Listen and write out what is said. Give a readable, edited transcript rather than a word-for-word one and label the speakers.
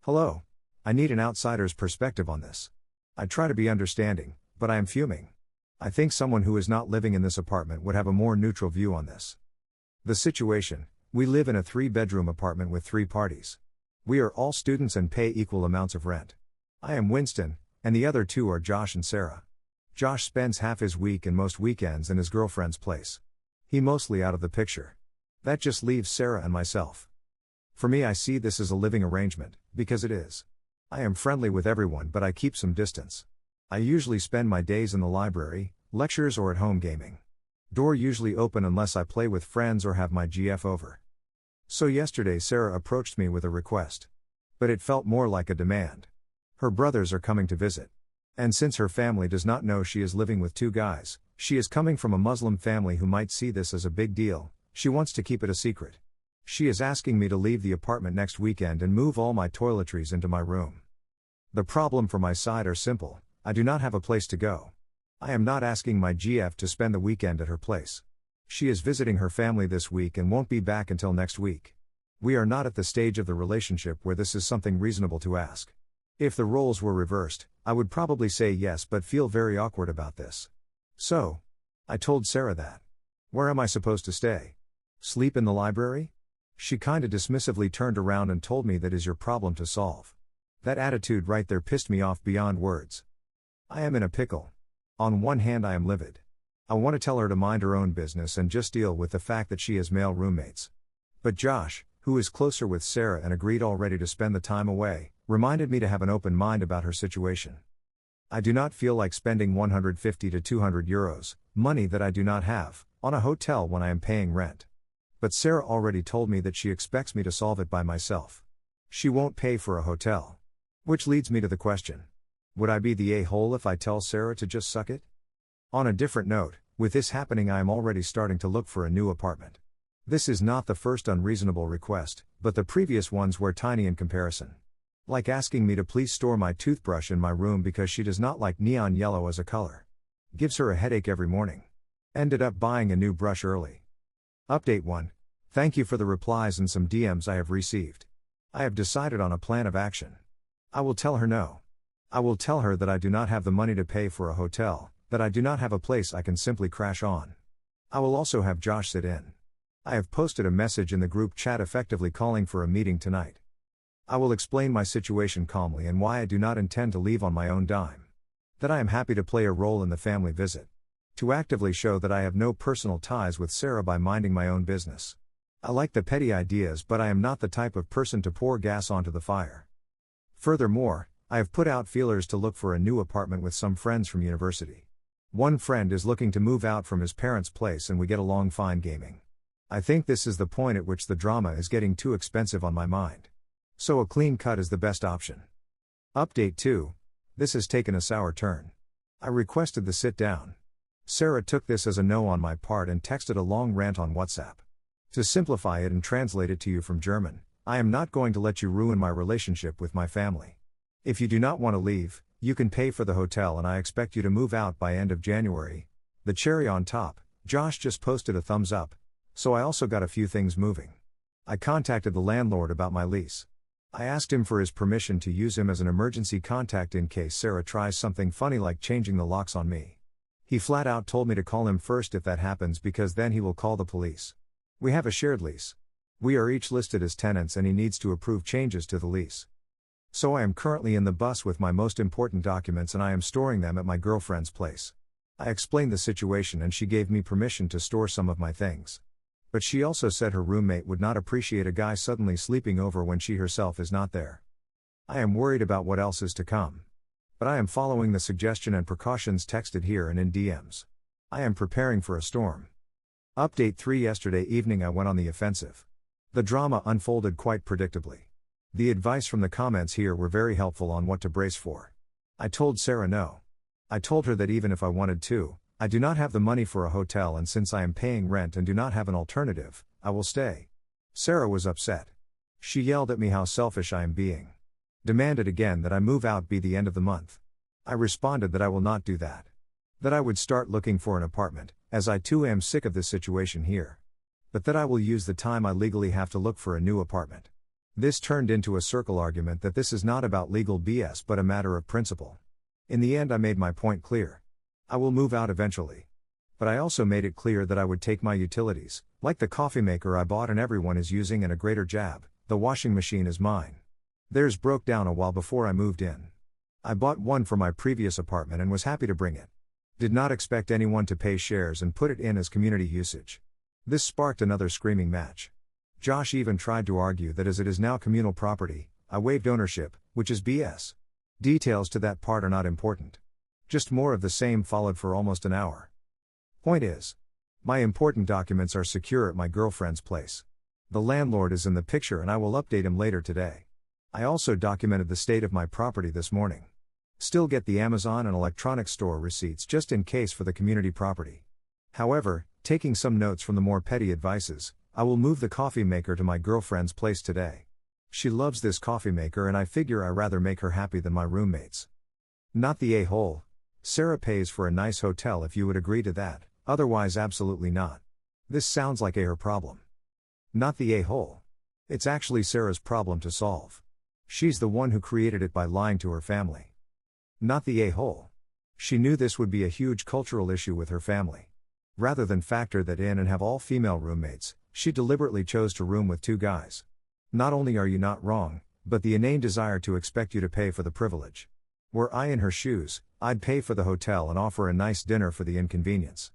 Speaker 1: Hello. I need an outsider's perspective on this. I try to be understanding, but I am fuming. I think someone who is not living in this apartment would have a more neutral view on this. The situation: we live in a 3-bedroom apartment with 3 parties. We are all students and pay equal amounts of rent. I am Winston, and the other 2 are Josh and Sarah. Josh spends half his week and most weekends in his girlfriend's place. He mostly out of the picture. That just leaves Sarah and myself. For me, I see this as a living arrangement, because it is. I am friendly with everyone, but I keep some distance. I usually spend my days in the library, lectures, or at home gaming. Door usually open unless I play with friends or have my GF over. So yesterday Sarah approached me with a request. But it felt more like a demand. Her brothers are coming to visit. And since her family does not know she is living with 2 guys, she is coming from a Muslim family who might see this as a big deal. She wants to keep it a secret. She is asking me to leave the apartment next weekend and move all my toiletries into my room. The problem for my side are simple: I do not have a place to go. I am not asking my GF to spend the weekend at her place. She is visiting her family this week and won't be back until next week. We are not at the stage of the relationship where this is something reasonable to ask. If the roles were reversed, I would probably say yes, but feel very awkward about this. So, I told Sarah that. Where am I supposed to stay? Sleep in the library? She kinda dismissively turned around and told me that is your problem to solve. That attitude right there pissed me off beyond words. I am in a pickle. On one hand, I am livid. I want to tell her to mind her own business and just deal with the fact that she has male roommates. But Josh, who is closer with Sarah and agreed already to spend the time away, reminded me to have an open mind about her situation. I do not feel like spending 150 to 200 euros, money that I do not have, on a hotel when I am paying rent. But Sarah already told me that she expects me to solve it by myself. She won't pay for a hotel. Which leads me to the question: would I be the a-hole if I tell Sarah to just suck it? On a different note, with this happening, I am already starting to look for a new apartment. This is not the first unreasonable request, but the previous ones were tiny in comparison. Like asking me to please store my toothbrush in my room because she does not like neon yellow as a color. Gives her a headache every morning. Ended up buying a new brush early. Update 1. Thank you for the replies and some DMs I have received. I have decided on a plan of action. I will tell her no. I will tell her that I do not have the money to pay for a hotel, that I do not have a place I can simply crash on. I will also have Josh sit in. I have posted a message in the group chat effectively calling for a meeting tonight. I will explain my situation calmly and why I do not intend to leave on my own dime. That I am happy to play a role in the family visit. To actively show that I have no personal ties with Sarah by minding my own business. I like the petty ideas, but I am not the type of person to pour gas onto the fire. Furthermore, I have put out feelers to look for a new apartment with some friends from university. One friend is looking to move out from his parents' place and we get along fine gaming. I think this is the point at which the drama is getting too expensive on my mind. So a clean cut is the best option. Update 2. This has taken a sour turn. I requested the sit down. Sarah took this as a no on my part and texted a long rant on WhatsApp. To simplify it and translate it to you from German: I am not going to let you ruin my relationship with my family. If you do not want to leave, you can pay for the hotel and I expect you to move out by end of January. The cherry on top, Josh just posted a thumbs up. So I also got a few things moving. I contacted the landlord about my lease. I asked him for his permission to use him as an emergency contact in case Sarah tries something funny like changing the locks on me. He flat out told me to call him first if that happens because then he will call the police. We have a shared lease. We are each listed as tenants and he needs to approve changes to the lease. So I am currently in the bus with my most important documents and I am storing them at my girlfriend's place. I explained the situation and she gave me permission to store some of my things. But she also said her roommate would not appreciate a guy suddenly sleeping over when she herself is not there. I am worried about what else is to come. But I am following the suggestion and precautions texted here and in DMs. I am preparing for a storm. Update 3. Yesterday evening I went on the offensive. The drama unfolded quite predictably. The advice from the comments here were very helpful on what to brace for. I told Sarah no. I told her that even if I wanted to, I do not have the money for a hotel and since I am paying rent and do not have an alternative, I will stay. Sarah was upset. She yelled at me how selfish I am being. Demanded again that I move out by the end of the month. I responded that I will not do that. That I would start looking for an apartment, as I too am sick of this situation here. But that I will use the time I legally have to look for a new apartment. This turned into a circle argument that this is not about legal BS but a matter of principle. In the end, I made my point clear. I will move out eventually. But I also made it clear that I would take my utilities, like the coffee maker I bought and everyone is using, and a greater jab: the washing machine is mine. Theirs broke down a while before I moved in. I bought one for my previous apartment and was happy to bring it. Did not expect anyone to pay shares and put it in as community usage. This sparked another screaming match. Josh even tried to argue that as it is now communal property, I waived ownership, which is BS. Details to that part are not important. Just more of the same followed for almost an hour. Point is, my important documents are secure at my girlfriend's place. The landlord is in the picture and I will update him later today. I also documented the state of my property this morning. Still get the Amazon and electronics store receipts just in case for the community property. However, taking some notes from the more petty advices, I will move the coffee maker to my girlfriend's place today. She loves this coffee maker and I figure I rather make her happy than my roommates. Not the a-hole. Sarah pays for a nice hotel if you would agree to that, otherwise absolutely not. This sounds like her problem. Not the a-hole. It's actually Sarah's problem to solve. She's the one who created it by lying to her family. Not the a-hole. She knew this would be a huge cultural issue with her family. Rather than factor that in and have all female roommates, she deliberately chose to room with 2 guys. Not only are you not wrong, but the inane desire to expect you to pay for the privilege. Were I in her shoes, I'd pay for the hotel and offer a nice dinner for the inconvenience.